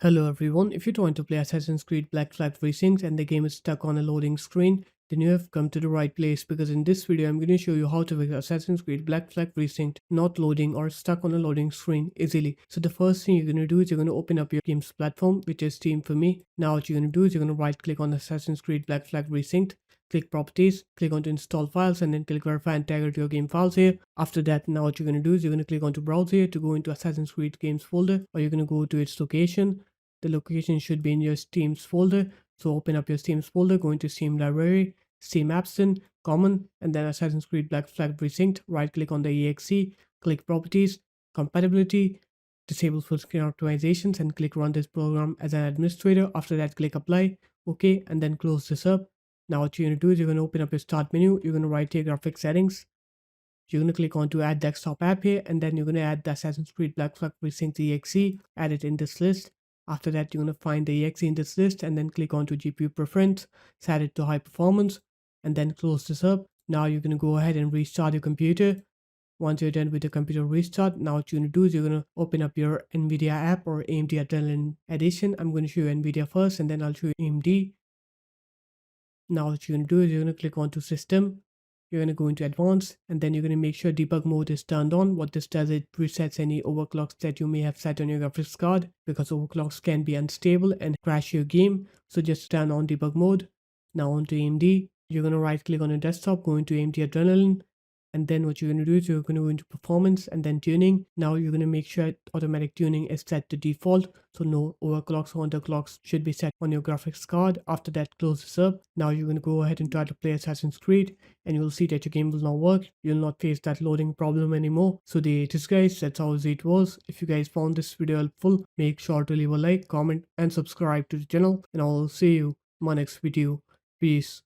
Hello everyone, if you're trying to play Assassin's Creed Black Flag Resynced and the game is stuck on a loading screen, then you have come to the right place because in this video I'm going to show you how to fix Assassin's Creed Black Flag Resynced not loading or stuck on a loading screen easily. So the first thing you're going to do is you're going to open up your game's platform, which is Steam for me. Now what you're going to do is you're going to right click on Assassin's Creed Black Flag Resynced, click properties, click on to install files, and then click verify integrity your game files here. After that, now what you're going to do is you're going to click on to browse here to go into Assassin's Creed games folder, or you're going to go to its location. The location should be in your Steam's folder. So open up your Steam's folder, go into Steam library, Steam apps in common, and then Assassin's Creed Black Flag Resynced. Right click on the exe, click properties, compatibility, disable full screen optimizations, and click run this program as an administrator. After that, click apply, okay, and then close this up. Now what you're going to do is you're going to open up your start menu, you're going to right here graphics settings, you're going to click on to add desktop app here, and then you're going to add the Assassin's Creed Black Flag Resynced exe, add it in this list. After that, you're going to find the exe in this list and then click on to GPU preference, set it to high performance, and then close this up. Now you're going to go ahead and restart your computer. Once you're done with the computer restart, now what you're going to do is you're going to open up your NVIDIA app or AMD Adrenaline Edition. I'm going to show you NVIDIA first and then I'll show you AMD. Now what you're going to do is you're going to click on to system. You're going to go into advanced and then you're going to make sure debug mode is turned on. What this does, it resets any overclocks that you may have set on your graphics card, because overclocks can be unstable and crash your game. So just turn on debug mode. Now on to AMD, you're going to right click on your desktop, go into AMD Adrenaline, and then what you're going to do is you're going to go into performance and then tuning. Now you're going to make sure automatic tuning is set to default, so no overclocks or underclocks should be set on your graphics card. After that, close this up. Now you're going to go ahead and try to play Assassin's Creed, and you'll see that your game will not work. You'll not face that loading problem anymore. So there it is guys, that's how easy it was. If you guys found this video helpful, make sure to leave a like, comment and subscribe to the channel, and I'll see you in my next video. Peace.